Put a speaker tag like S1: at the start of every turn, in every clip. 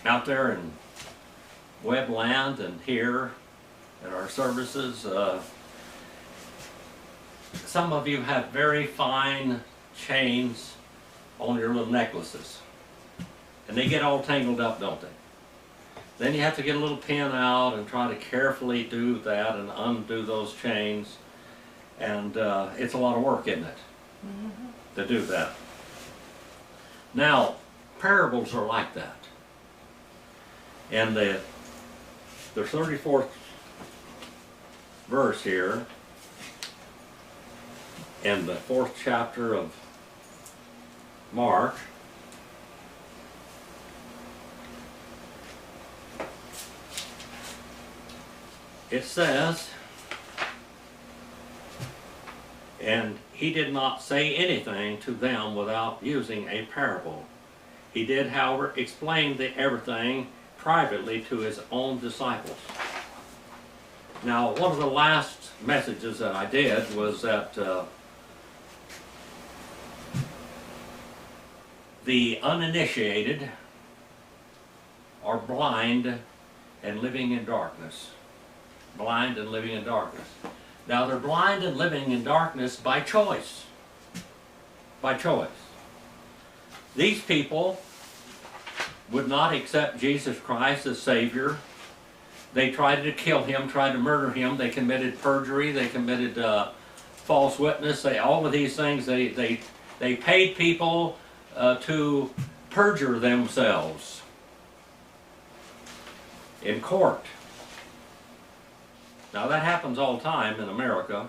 S1: out there in Webland and here at our services, some of you have very fine chains on your little necklaces. And they get all tangled up, don't they? Then you have to get a little pin out and try to carefully do that and undo those chains. And it's a lot of work, isn't it? To do that. Now, parables are like that. And the 34th verse here, in the 4th chapter of Mark, it says, and he did not say anything to them without using a parable. He did, however, explain everything privately to his own disciples. Now, one of the last messages that I did was that the uninitiated are blind and living in darkness. Blind and living in darkness. Now, they're blind and living in darkness by choice. By choice. These people would not accept Jesus Christ as Savior. They tried to kill him, tried to murder him. They committed perjury. They committed false witness. All of these things. They paid people to perjure themselves in court. Now that happens all the time in America.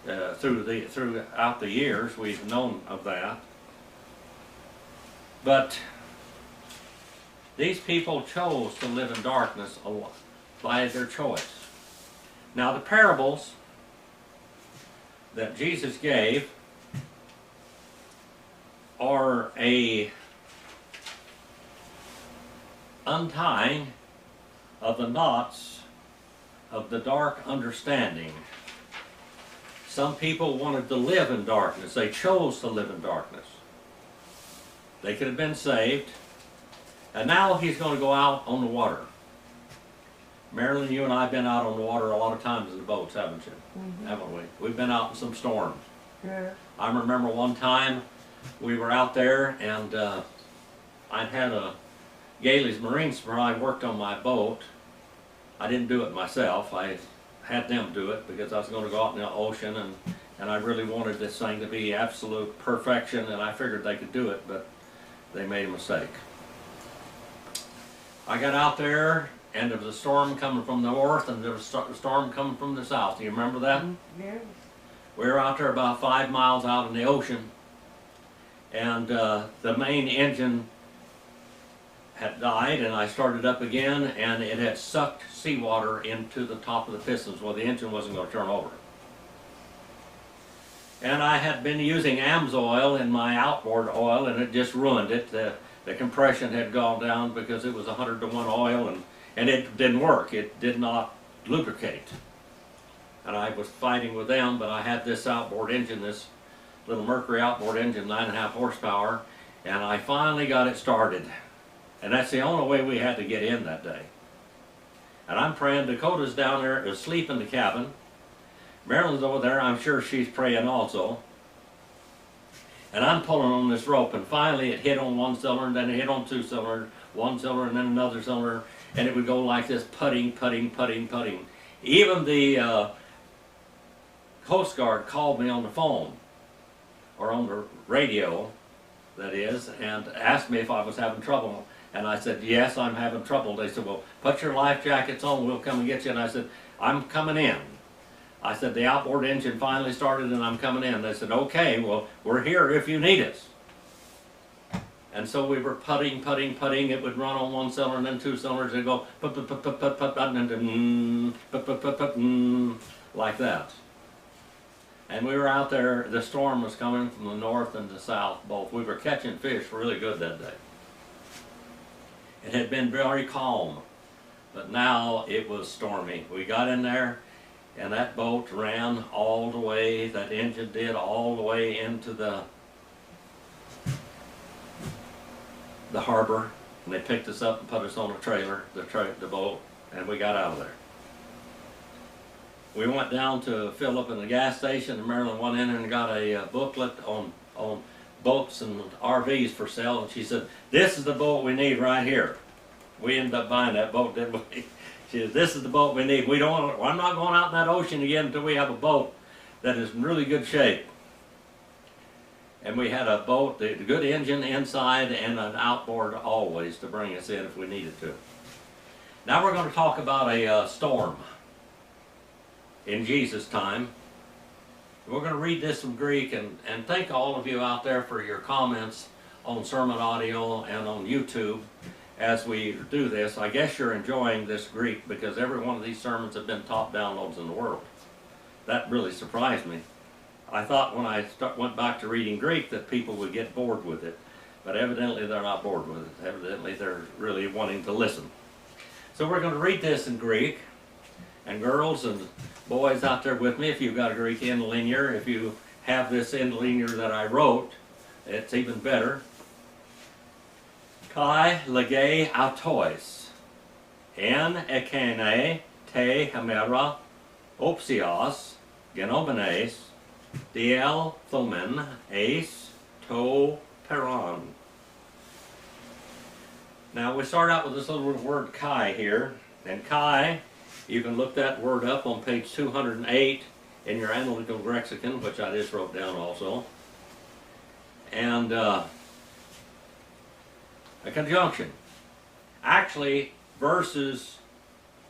S1: Throughout the years, we've known of that. But these people chose to live in darkness by their choice. Now the parables that Jesus gave are a untying of the knots of the dark understanding. Some people wanted to live in darkness. They chose to live in darkness. They could have been saved. And now he's going to go out on the water. Marilyn, you and I have been out on the water a lot of times in the boats, haven't you? Haven't we? We've been out in some storms.
S2: Yeah.
S1: I remember one time we were out there and I'd had a Gailey's Marine Supply worked on my boat. I didn't do it myself. I had them do it because I was going to go out in the ocean and I really wanted this thing to be absolute perfection, and I figured they could do it, but they made a mistake. I got out there and there was a storm coming from the north and there was a storm coming from the south. Do you remember that?
S2: Yes.
S1: We were out there about 5 miles out in the ocean, and the main engine had died, and I started up again, and it had sucked seawater into the top of the pistons. Well, the engine wasn't going to turn over. And I had been using AMSOIL in my outboard oil, and it just ruined it. The compression had gone down because it was 100 to 1 oil, and it didn't work. It did not lubricate. And I was fighting with them, but I had this outboard engine, this little Mercury outboard engine, 9.5 horsepower, and I finally got it started. And that's the only way we had to get in that day. And I'm praying. Dakota's down there asleep in the cabin. Marilyn's over there. I'm sure she's praying also. And I'm pulling on this rope, and finally it hit on one cylinder, and then it hit on 2 cylinders, 1 cylinder, and then another cylinder, and it would go like this, putting, putting, putting, putting. Even the Coast Guard called me on the phone, or on the radio, that is, and asked me if I was having trouble. And I said, yes, I'm having trouble. They said, well, put your life jackets on, we'll come and get you. And I said, I'm coming in. I said, the outboard engine finally started and I'm coming in. They said, okay, well, we're here if you need us. And so we were putting, putting, putting. It would run on 1 cylinder and then 2 cylinders. It'd go put, put, put, put, put, put, and then put, put, put, put, like that. And we were out there. The storm was coming from the north and the south both. We were catching fish really good that day. It had been very calm, but now it was stormy. We got in there, and that boat ran all the way, that engine did, all the way into the harbor. And they picked us up and put us on a trailer, the boat, and we got out of there. We went down to Phillips in the gas station, and Marilyn went in and got a booklet on boats and RVs for sale, and she said, "This is the boat we need right here." We ended up buying that boat, didn't we? She said, "This is the boat we need. We don't want. I'm not going out in that ocean again until we have a boat that is in really good shape." And we had a boat, a good engine inside, and an outboard always to bring us in if we needed to. Now we're going to talk about a storm in Jesus' time. We're going to read this in Greek, and thank all of you out there for your comments on sermon audio and on YouTube as we do this. I guess you're enjoying this Greek because every one of these sermons have been top downloads in the world. That really surprised me. I thought when I went back to reading Greek that people would get bored with it, but evidently they're not bored with it. Evidently they're really wanting to listen. So we're going to read this in Greek, and girls and boys out there with me, if you've got a Greek interlinear, if you have this interlinear that I wrote, it's even better. Kai lege autois, en ekene te hamera opsios genomenes, diel thomen eis to peron. Now we start out with this little word kai here, and kai, you can look that word up on page 208 in your analytical lexicon, which I just wrote down also. And a conjunction. Actually, verses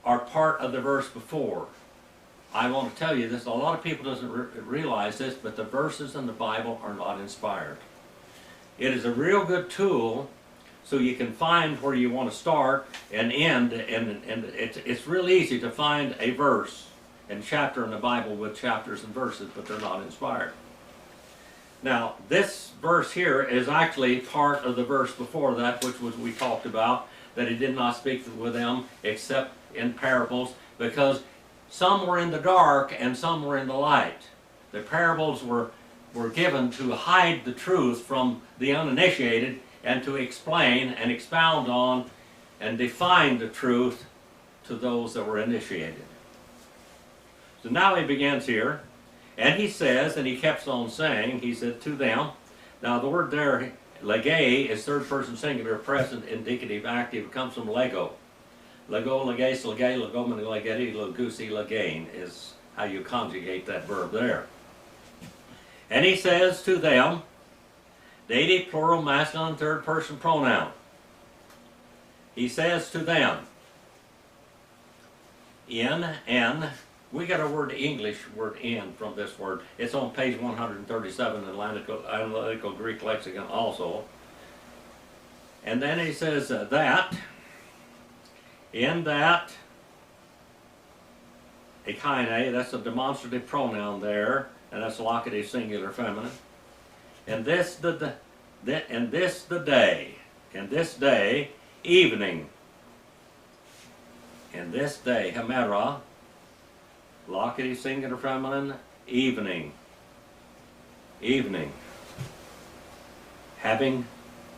S1: are part of the verse before. I want to tell you this, a lot of people doesn't realize this, but the verses in the Bible are not inspired. It is a real good tool so you can find where you want to start and end, and it's real easy to find a verse and chapter in the Bible with chapters and verses, but they're not inspired. Now, this verse here is actually part of the verse before that, which was we talked about, that he did not speak with them except in parables, because some were in the dark and some were in the light. The parables were given to hide the truth from the uninitiated and to explain and expound on and define the truth to those that were initiated. So now he begins here, and he says, and he kept on saying, he said to them. Now the word there, lege, is third person singular, present, indicative, active. It comes from lego. Lego, leges, lege, legomen, legeti, legusi, legain is how you conjugate that verb there. And he says to them, dative, plural, masculine, third person pronoun. He says to them, in, we got a word English word in from this word. It's on page 137 in Analytical Greek Lexicon also. And then he says that, in that, ekaine, that's a demonstrative pronoun there, and that's locative singular feminine. And this the day, evening. And this day, hemera, locative singular feminine, evening. Evening. Having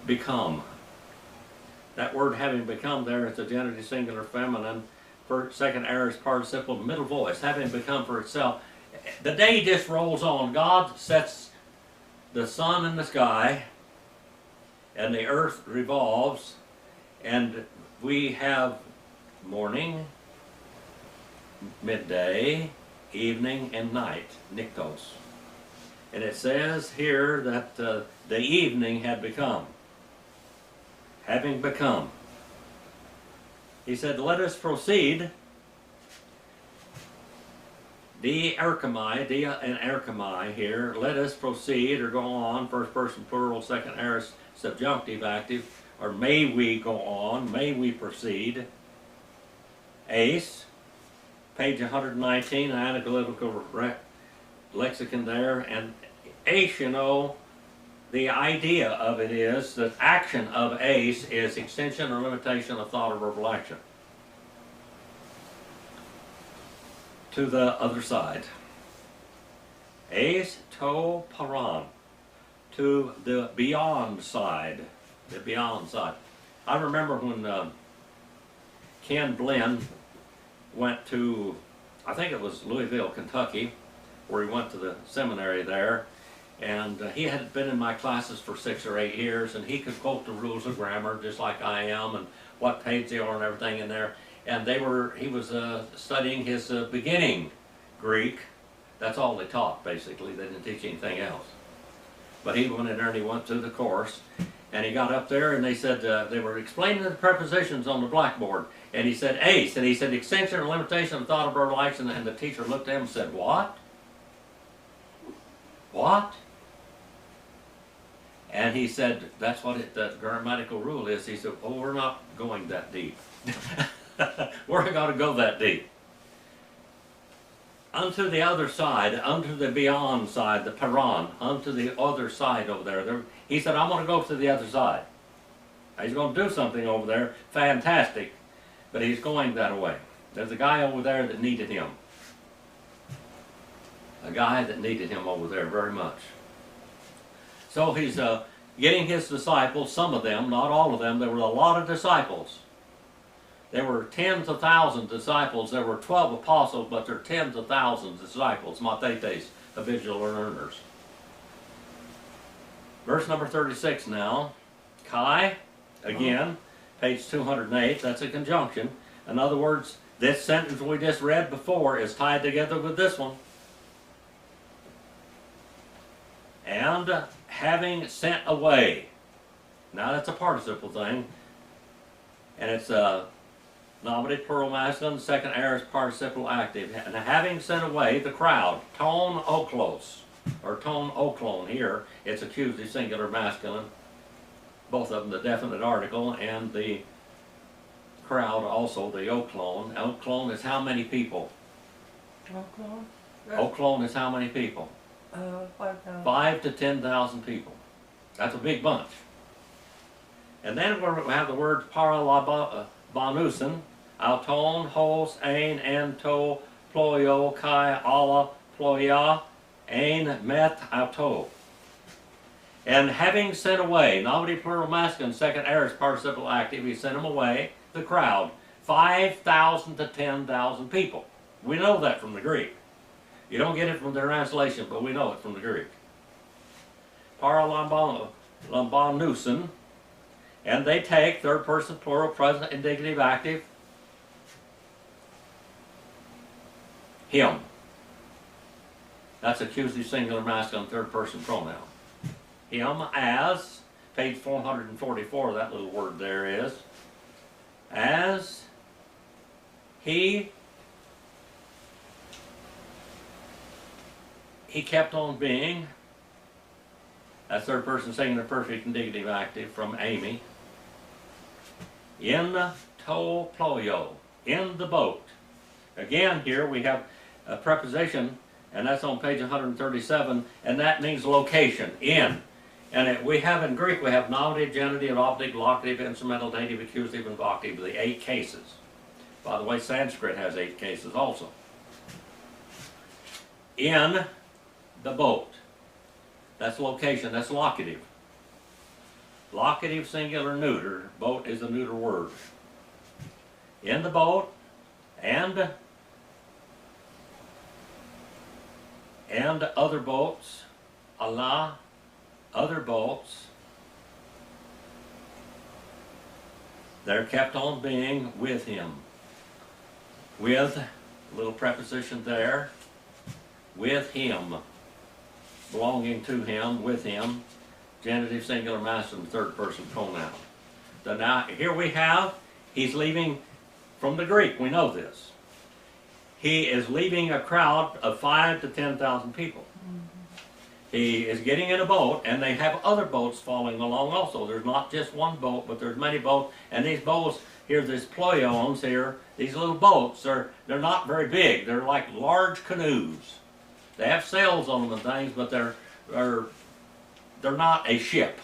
S1: become. That word having become there is the genitive singular feminine, first, second aorist participle, middle voice, having become for itself. The day just rolls on. God sets the sun in the sky, and the earth revolves, and we have morning, midday, evening, and night, niktos. And it says here that the evening had become. Having become. He said, let us proceed. D and erchomai here. Let us proceed or go on. First person plural, second aorist subjunctive active. Or may we go on. May we proceed. Ace. Page 119, Analytical Lexicon there. And ace, you know, the idea of it is that action of ace is extension or limitation of thought or verbal action. To the other side. Ace to paran. To the beyond side. The beyond side. I remember when Ken Blinn went to, I think it was Louisville, Kentucky, where he went to the seminary there, and he had been in my classes for 6 or 8 years, and he could quote the rules of grammar just like I am, and what page they are and everything in there. And he was studying his beginning Greek. That's all they taught, basically. They didn't teach anything else. But he went in there and he went through the course, and he got up there and they said, they were explaining the prepositions on the blackboard, and he said ace, and he said extension or limitation of thought of verb likes, and the teacher looked at him and said, what? What? And he said, that's what the grammatical rule is. He said, oh, we're not going that deep. We're not going to go that deep. Unto the other side, unto the beyond side, the paran, unto the other side over there. He said, I'm going to go to the other side. He's going to do something over there, fantastic, but he's going that way. There's a guy over there that needed him. A guy that needed him over there very much. So he's getting his disciples, some of them, not all of them. There were a lot of disciples. There were tens of thousands of disciples. There were 12 apostles, but there are tens of thousands of disciples, mathetes, habitual learners. Verse number 36 now. Kai, again, page 208, that's a conjunction. In other words, this sentence we just read before is tied together with this one. And having sent away. Now that's a participle thing. And it's nominative plural masculine, second aorist participle active. And having sent away the crowd, ton oklos, or ton oklon here, it's accusative singular masculine. Both of them the definite article, and the crowd also the oklon. Oklon is how many people?
S2: Oklahoma?
S1: Oklon is how many people?
S2: 5,000.
S1: 5 to 10,000 people. That's a big bunch. And then we have the word paralabanusen, auton, hos, ein, ento, ployo, kai, ala, ploya, ein, met, auto. And having sent away, nominative plural masculine, second aorist participle active, he sent them away, the crowd, 5,000 to 10,000 people. We know that from the Greek. You don't get it from the translation, but we know it from the Greek. Paralambanusen, and they take third person plural, present, indicative, active, him. That's accusative singular masculine third person pronoun. Him as, page 444, that little word there is, as he kept on being, that's third person singular perfect indicative active from Amy, in to ployo, in the boat. Again, here we have a preposition, and that's on page 137, and that means location, in. And we have in Greek, we have nominative, genitive, operative, locative, instrumental, dative, accusative, and vocative, the 8 cases. By the way, Sanskrit has 8 cases also. In the boat. That's location, that's locative. Locative, singular, neuter. Boat is a neuter word. In the boat, and other boats, Allah, other boats, they're kept on being with him. With, little preposition there, with him, belonging to him, with him, genitive, singular, masculine, third person pronoun. So now, here we have, he's leaving from the Greek, we know this. He is leaving a crowd of 5 to 10,000 people. He is getting in a boat, and they have other boats following along also. There's not just one boat, but there's many boats, and these boats, here, these ployons here, these little boats, they're not very big. They're like large canoes. They have sails on them and things, but they're not a ship.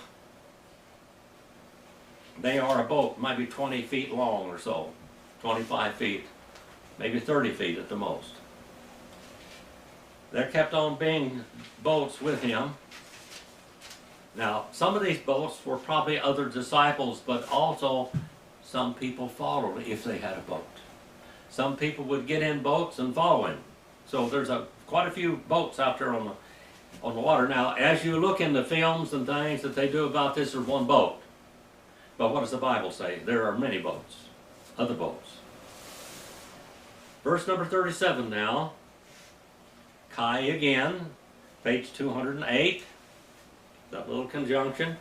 S1: They are a boat, maybe 20 feet long or so, 25 feet, maybe 30 feet at the most. They're kept on being boats with him. Now, some of these boats were probably other disciples, but also some people followed if they had a boat. Some people would get in boats and follow him. So there's quite a few boats out there on the water. Now, as you look in the films and things that they do about this, there's one boat. But what does the Bible say? There are many boats, other boats. Verse number 37 now. Kai again, page 208. That little conjunction,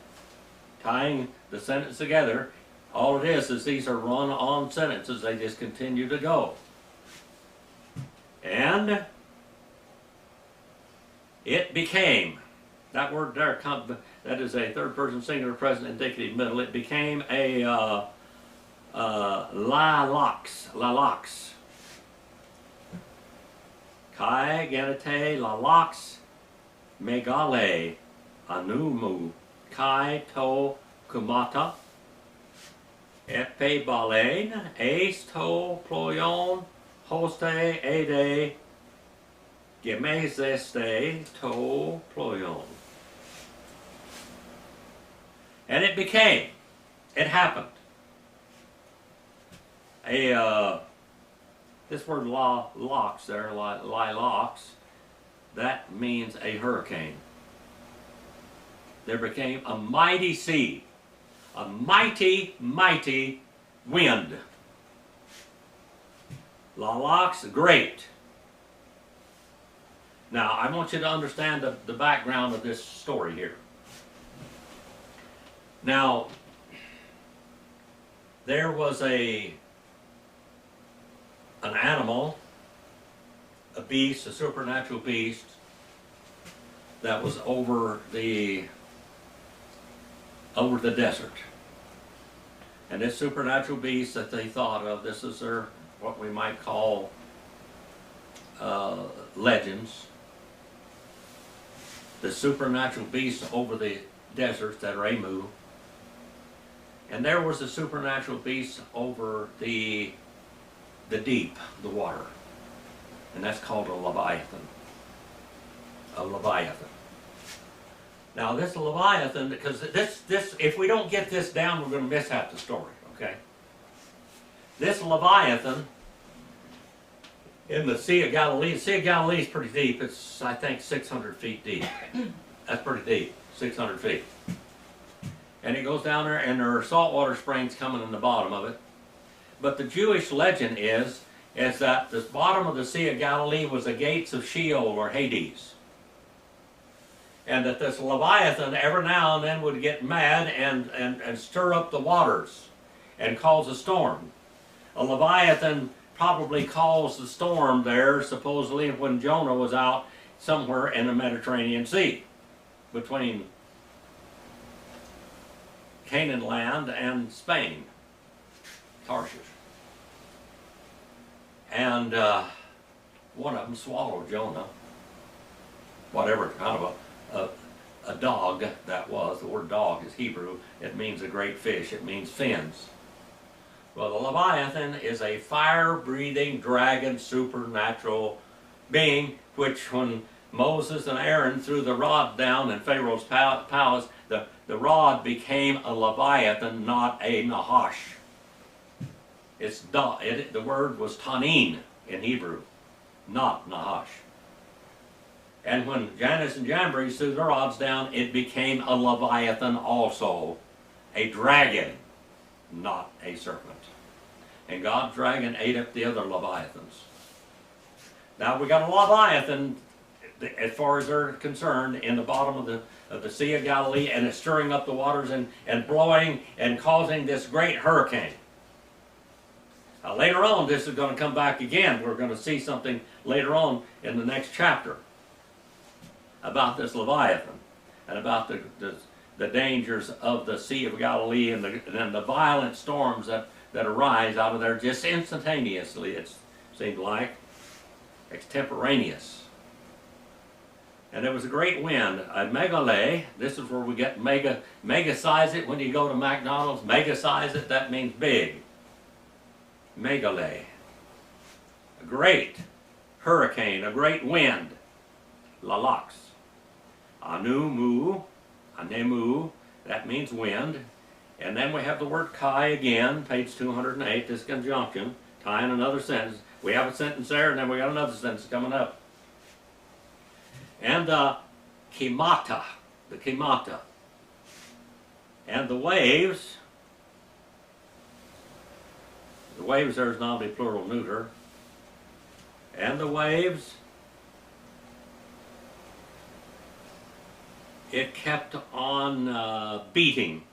S1: tying the sentence together. All it is these are run-on sentences. They just continue to go. And it became, that word there, that is a third person singular present indicative middle. It became a lalax. Kai genete lalax megale anumu kai to kumata epe balein ace to ployon hoste ede gemezeste to ployon. And it became, it happened. This word locks there, locks, that means a hurricane. There became a mighty sea, a mighty, mighty wind. Lalax, great. Now, I want you to understand the background of this story here. Now, there was an animal, a beast, a supernatural beast, that was over the desert. And this supernatural beast that they thought of, this is their, what we might call legends. The supernatural beast over the desert, that Ramu. And there was a supernatural beast over the deep, the water. And that's called a Leviathan. A Leviathan. Now this Leviathan, because this, if we don't get this down, we're going to miss half the story, okay? This Leviathan in the Sea of Galilee, the Sea of Galilee is pretty deep. It's, I think, 600 feet deep. That's pretty deep, 600 feet. And it goes down there, and there are saltwater springs coming in the bottom of it. But the Jewish legend is that the bottom of the Sea of Galilee was the gates of Sheol, or Hades. And that this Leviathan every now and then would get mad and stir up the waters and cause a storm. A Leviathan probably caused the storm there, supposedly, when Jonah was out somewhere in the Mediterranean Sea, between Canaan land and Spain, Tarshish. And one of them swallowed Jonah, whatever kind of a dog that was. The word dog is Hebrew. It means a great fish. It means fins. Well, the Leviathan is a fire-breathing dragon supernatural being, which when Moses and Aaron threw the rod down in Pharaoh's palace, the rod became a Leviathan, not a Nahash. The word was Tanin in Hebrew, not Nahash. And when Jannes and Jambres threw their rods down, it became a Leviathan also, a dragon, not a serpent. And God's dragon ate up the other Leviathans. Now we got a Leviathan, as far as they're concerned, in the bottom of the Sea of Galilee, and it's stirring up the waters and blowing and causing this great hurricane. Now later on, this is going to come back again. We're going to see something later on in the next chapter about this Leviathan and about the dangers of the Sea of Galilee and the violent storms that arise out of there just instantaneously, it seemed like, extemporaneous. And there was a great wind, a megale. This is where we get mega size it when you go to McDonald's. Mega size it, that means big. Megale. A great hurricane, a great wind. Lalax. Anu mu Anemu, that means wind. And then we have the word kai again, page 208, this conjunction, tying another sentence. We have a sentence there, and then we got another sentence coming up. And the kimata, and the waves there is not a plural neuter, and the waves, it kept on beating.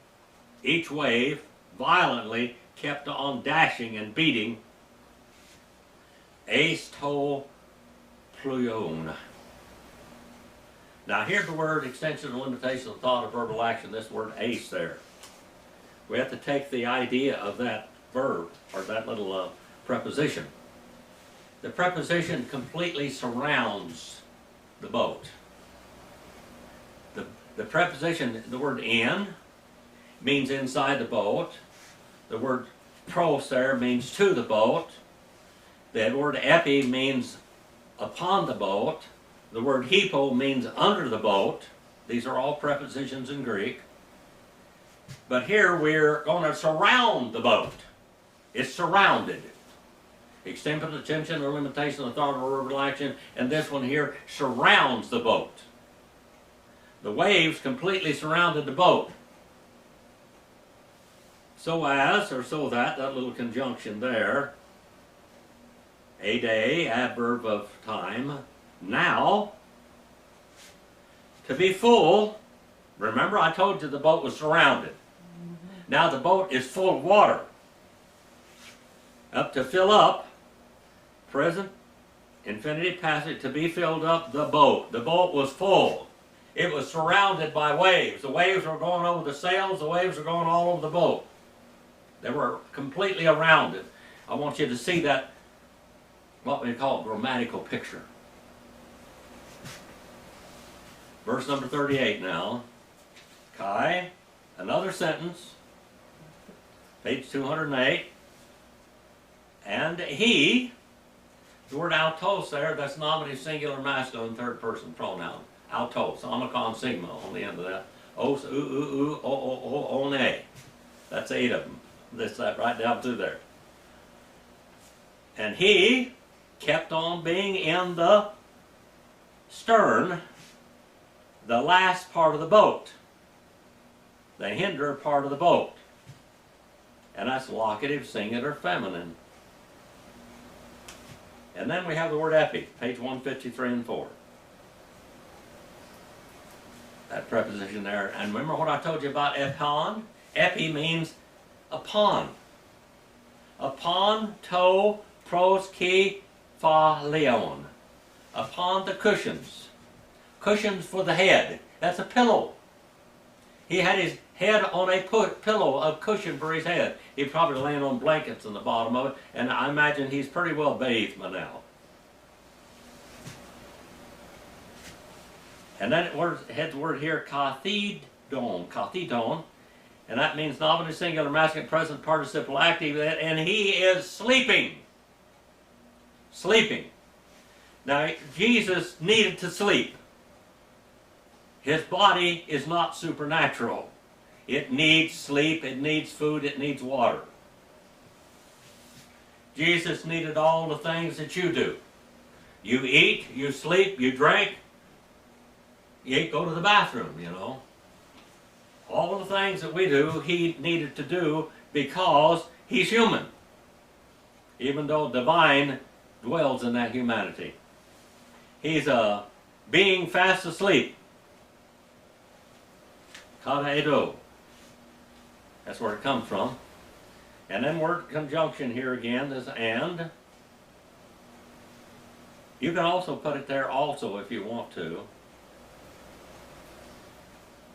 S1: Each wave violently kept on dashing and beating. Ace to pluon. Now here's the word extension, limitation of thought, of verbal action, this word ace there. We have to take the idea of that verb, or that little preposition. The preposition completely surrounds the boat. The preposition, the word in, means inside the boat. The word pros there means to the boat. The word epi means upon the boat. The word hypo means under the boat. These are all prepositions in Greek. But here we're going to surround the boat. It's surrounded. Extension, attention, or limitation of thought or verbal action, and this one here surrounds the boat. The waves completely surrounded the boat. So as, or so that little conjunction there, a day, adverb of time, now, to be full, remember I told you the boat was surrounded. Now the boat is full of water. Up, to fill up, present, infinitive passage, to be filled up the boat. The boat was full. It was surrounded by waves. The waves were going over the sails, the waves were going all over the boat. They were completely around it. I want you to see that, what we call a grammatical picture. Verse number 38 now. Kai, another sentence, page 208. And he, the word autos there, that's nominative, singular, masculine, third person pronoun. Autos, omicron, sigma on the end of that. Os, one. That's 8 of them. That right down through there. And he kept on being in the stern, the last part of the boat, the hinder part of the boat. And that's locative, singular, feminine. And then we have the word epi, page 153 and 4. That preposition there. And remember what I told you about epon? Epi means upon. Upon to pros ki fa leon. Upon the cushions. Cushions for the head. That's a pillow. He had his head on a pillow, a cushion for his head. He'd probably laying on blankets in the bottom of it, and I imagine he's pretty well bathed by now. And then it had the word here, kathidon, and that means nominative, singular, masculine, present participle active, and he is sleeping. Sleeping. Now, Jesus needed to sleep. His body is not supernatural. It needs sleep, it needs food, it needs water. Jesus needed all the things that you do. You eat, you sleep, you drink, you go to the bathroom, you know. All of the things that we do, he needed to do because he's human. Even though divine dwells in that humanity. He's a being fast asleep. Kata edo. That's where it comes from. And then word conjunction here again is and. You can also put it there also if you want to.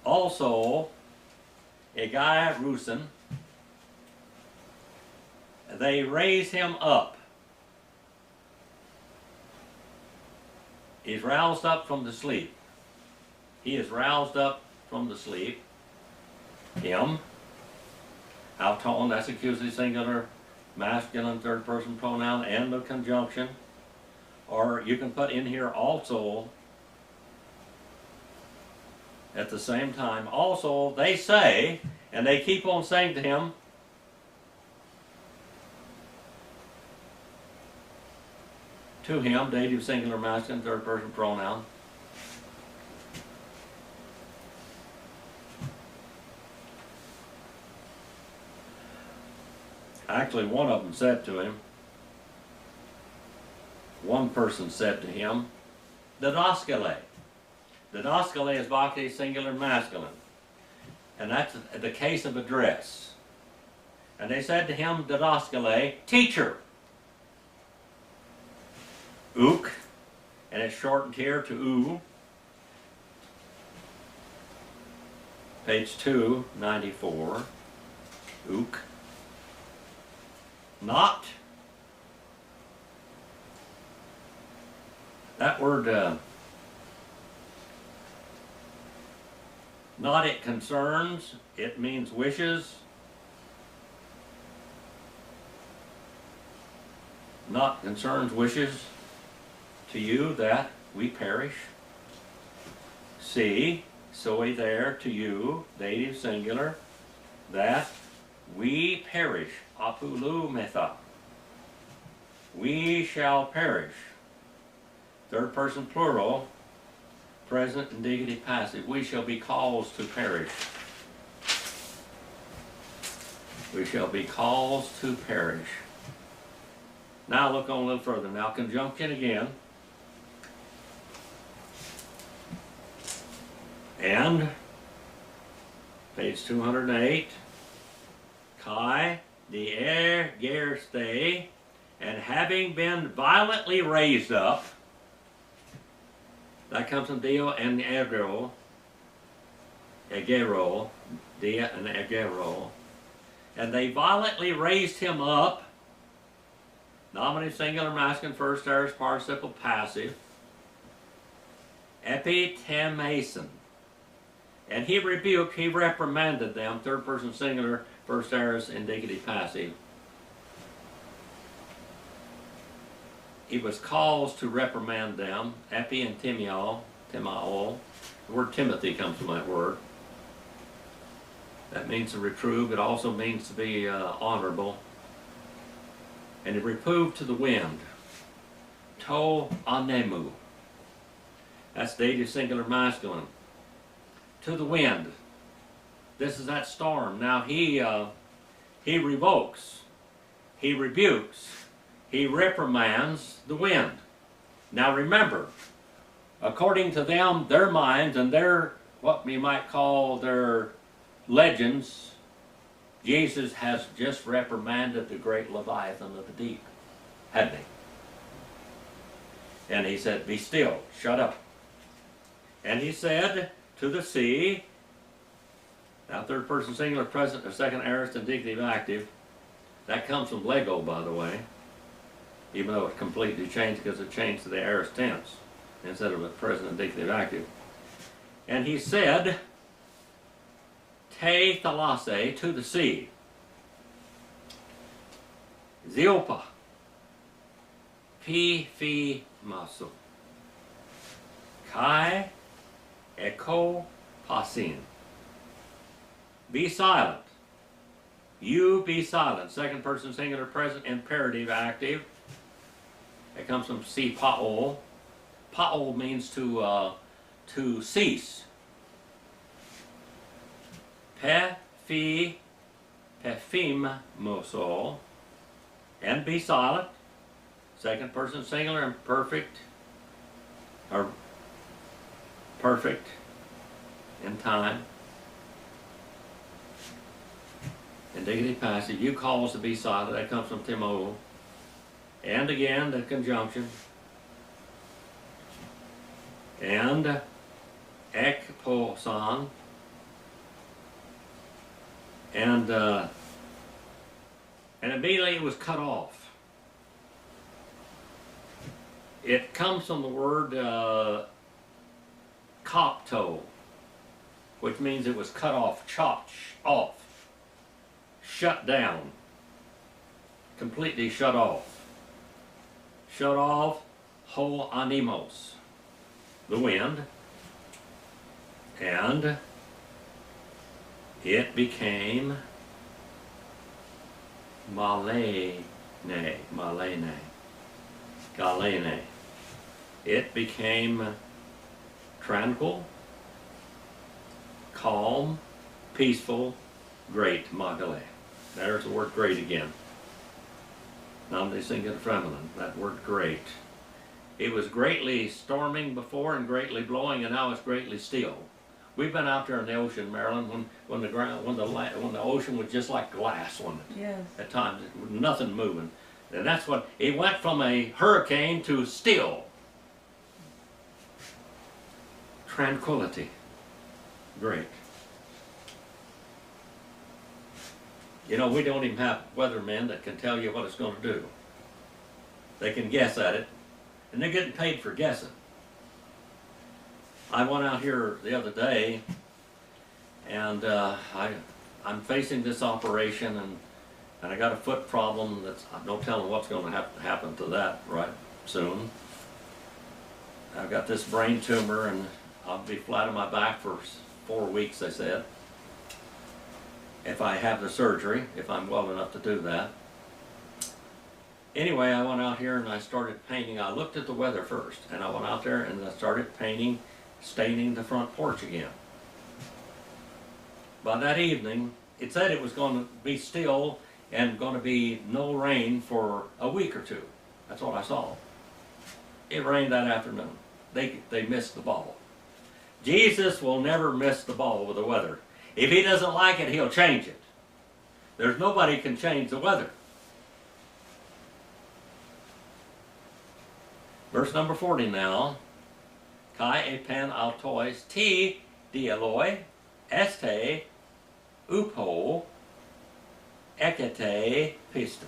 S1: Also, a guy Rusin, they raise him up. He's roused up from the sleep. He is roused up from the sleep. Him. Auton, that's accusative, singular, masculine, third person pronoun, and the conjunction. Or you can put in here also at the same time, also they say, and they keep on saying to him, dative, singular, masculine, third person pronoun. Actually, one of them said to him, one person said to him, didaskale. Didaskale is bhakti, singular, masculine. And that's the case of address. And they said to him, didaskale, teacher. Ook, and it's shortened here to oo. Page 294. Ook. Not. That word, not, it concerns, it means wishes. Not concerns, wishes to you that we perish. See, soy there to you, dative, singular, that we perish. Apulu metha. We shall perish. Third person plural, present, indicative, passive. We shall be caused to perish. We shall be caused to perish. Now look on a little further. Now conjunction again. And page 208. Kai, the air gerste, and having been violently raised up. That comes from Dio and Egero. Egero. Dia and Egero. And they violently raised him up. Nominative, singular, masculine, first aorist, participle, passive. Epitemason. And he rebuked, he reprimanded them, third person singular, first aorist, indicative, passive. He was caused to reprimand them, epi and timao. The word Timothy comes from that word. That means to reprove. It also means to be honorable. And he reproved to the wind. To anemu. That's dative, singular, masculine. To the wind. This is that storm. Now he revokes. He rebukes. He reprimands the wind. Now remember, according to them, their minds and their, what we might call their legends, Jesus has just reprimanded the great Leviathan of the deep, hadn't he? And he said, be still, shut up. And he said to the sea, now third person singular, present, or second aorist, indicative, active. That comes from Lego, by the way. Even though it completely changed because it changed to the aorist tense instead of a present, indicative, active. And he said, te thalase, to the sea. Ziopa. Pi masu. Kai eko pasin. Be silent. You be silent. Second person singular, present, imperative, active. It comes from si pa'ol. Pa'ol means to cease. Pefim moso. And be silent. Second person singular and perfect. Or perfect in time. Indicative, passive. You cause to be silent. That comes from Timo. And again, the conjunction. And ekposan. And immediately it was cut off. It comes from the word kopto, which means it was cut off, chopped off, shut down, completely shut off. Shut off, ho animos, the wind. And it became Galene. It became tranquil, calm, peaceful, great, Magale. There's the word great again. Namde singular feminine, that word great. It was greatly storming before and greatly blowing, and now it's greatly still. We've been out there in the ocean, Maryland, when the ocean was just like glass, wasn't it?
S2: Yes.
S1: At times, nothing moving. And that's what, it went from a hurricane to still. Tranquility. Great. You know, we don't even have weathermen that can tell you what it's going to do. They can guess at it, and they're getting paid for guessing. I went out here the other day, and I'm facing this operation, and I got a foot problem that's, no telling what's going to have to happen to that right soon. I've got this brain tumor, and I'll be flat on my back for 4 weeks, they said, if I have the surgery, if I'm well enough to do that. Anyway, I went out here and I started painting. I looked at the weather first, and I went out there and I started painting, staining the front porch again. By that evening, it said it was going to be still and going to be no rain for a week or two. That's what I saw. It rained that afternoon. They missed the ball. Jesus will never miss the ball with the weather. If he doesn't like it, he'll change it. There's nobody can change the weather. Verse number 40 now. Kai epen altois ti dialoi este upo ekete piston.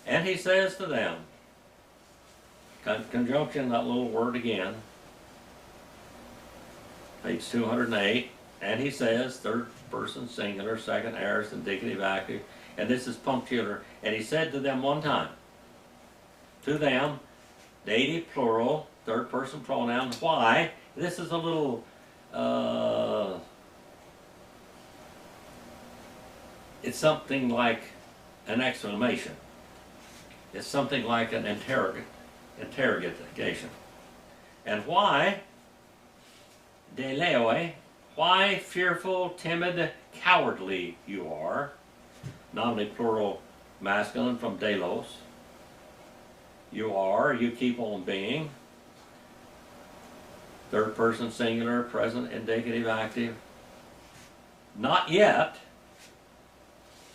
S1: And he says to them, conjunction, that little word again, page 208, and he says, third person singular, second aorist, indicative active, and this is punctular, and he said to them one time, to them, dative plural, third person pronoun, why? This is a little, it's something like an exclamation. It's something like an interrogation. And why? Deleoi, why fearful, timid, cowardly you are. Nominally plural masculine from delos. You are, you keep on being. Third person singular, present, indicative, active. Not yet.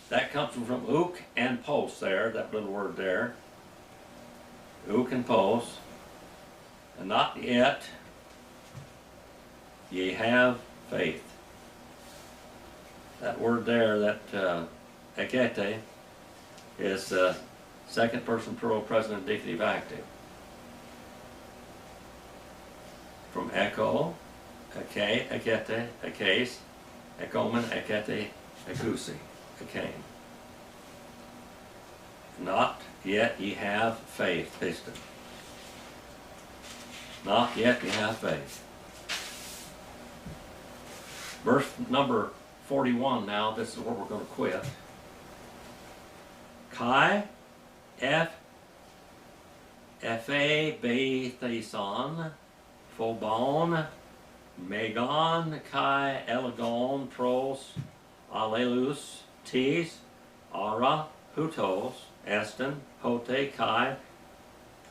S1: That comes from ook and pos there, that little word there. Ook and pos. And not yet. Ye have faith. That word there, that ekete, is second person plural present indicative active. From echo, eke, ekete, ekes, ekomen, ekete, ekusi, ekane. Not yet ye have faith, piston. Not yet ye have faith. Verse number 41 now, this is where we're going to quit. Kai, F, F-A, Be-Theson, Phobon, Megon, Kai, Elegon, Tros, Alelus, Tis, Ara, Hutos, Eston, Hote, Kai,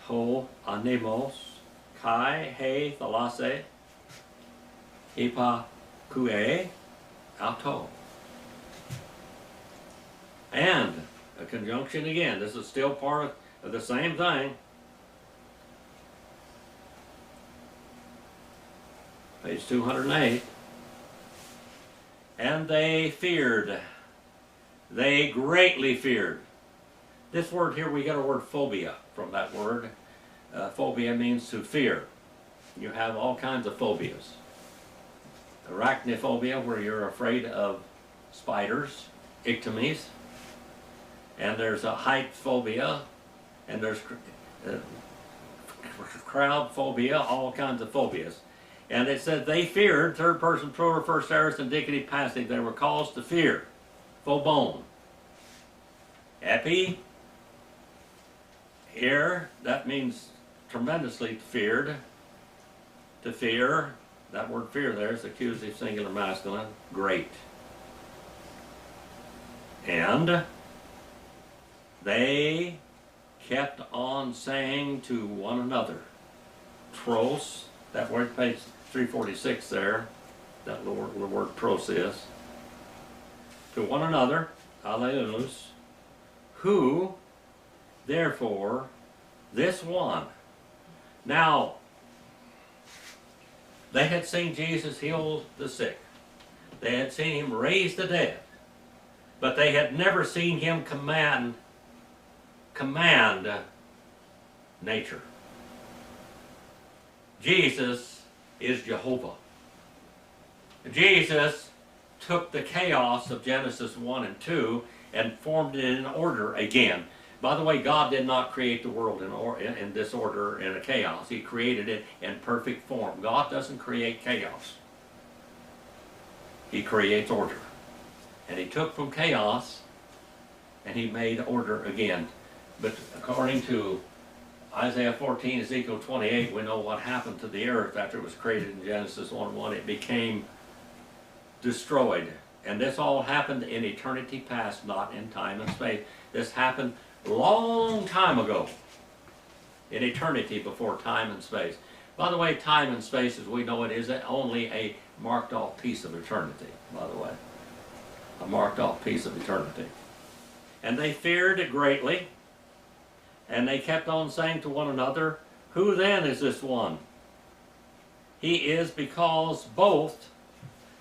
S1: Ho, Anemos, Kai, He, Thalase, Ipa, Kue, Auto. And a conjunction again. This is still part of the same thing. Page 208. And they feared. They greatly feared. This word here, we get a word phobia from that word. Phobia means to fear. You have all kinds of phobias. Arachnophobia, where you're afraid of spiders, ictomies. And there's a height phobia, and there's crowd phobia, all kinds of phobias. And it said they feared, third person plural, first aorist, indicative, passive. They were caused to fear. Phobon. Epi. Here, that means tremendously feared. To fear. That word fear there is accusative singular masculine. Great. And they kept on saying to one another. Tros. That word, page 346 there, that the word pros is. To one another, alleluia, who, therefore, this one. Now, they had seen Jesus heal the sick. They had seen him raise the dead. But they had never seen him command nature. Jesus is Jehovah. Jesus took the chaos of Genesis 1 and 2 and formed it in order again. By the way, God did not create the world in disorder and a chaos. He created it in perfect form. God doesn't create chaos. He creates order. And he took from chaos and he made order again. But according to Isaiah 14, Ezekiel 28, we know what happened to the earth after it was created in Genesis 1:1. It became destroyed. And this all happened in eternity past, not in time and space. This happened a long time ago, in eternity before time and space. By the way, time and space, as we know it, is only a marked off piece of eternity, by the way. A marked off piece of eternity. And they feared it greatly. And they kept on saying to one another, who then is this one? He is because both.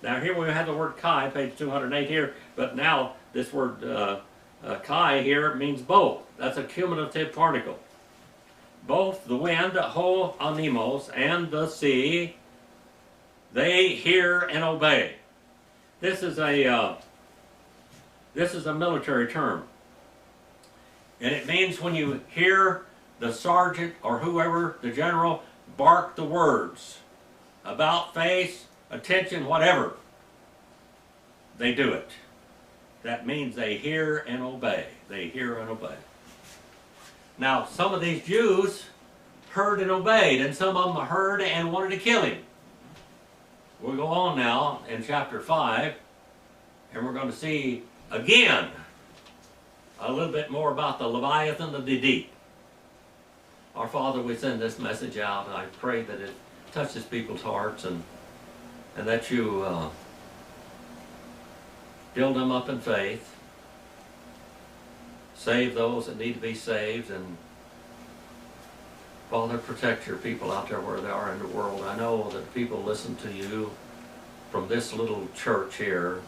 S1: Now here we have the word Kai, page 208 here, but now this word Kai here means both. That's a cumulative particle. Both the wind, ho animos, and the sea, they hear and obey. This is a military term. And it means when you hear the sergeant or whoever, the general, bark the words, about face, attention, whatever, they do it. That means they hear and obey. They hear and obey. Now, some of these Jews heard and obeyed, and some of them heard and wanted to kill him. We'll go on now in chapter 5, and we're going to see again a little bit more about the Leviathan of the deep. Our Father, we send this message out, and I pray that it touches people's hearts and that you build them up in faith, save those that need to be saved, and Father, protect your people out there where they are in the world. I know that people listen to you from this little church here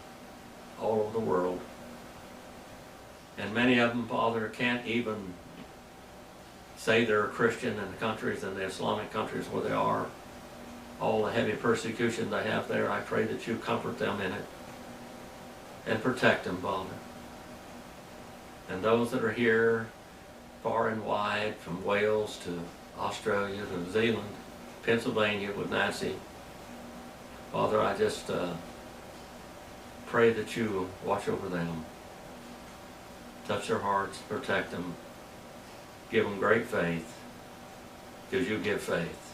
S1: all over the world. And many of them, Father, can't even say they're a Christian in the countries, in the Islamic countries where they are. All the heavy persecution they have there, I pray that you comfort them in it and protect them, Father. And those that are here, far and wide, from Wales to Australia to New Zealand, Pennsylvania with Nancy, Father, I just pray that you watch over them. Touch their hearts, protect them, give them great faith, because you give faith.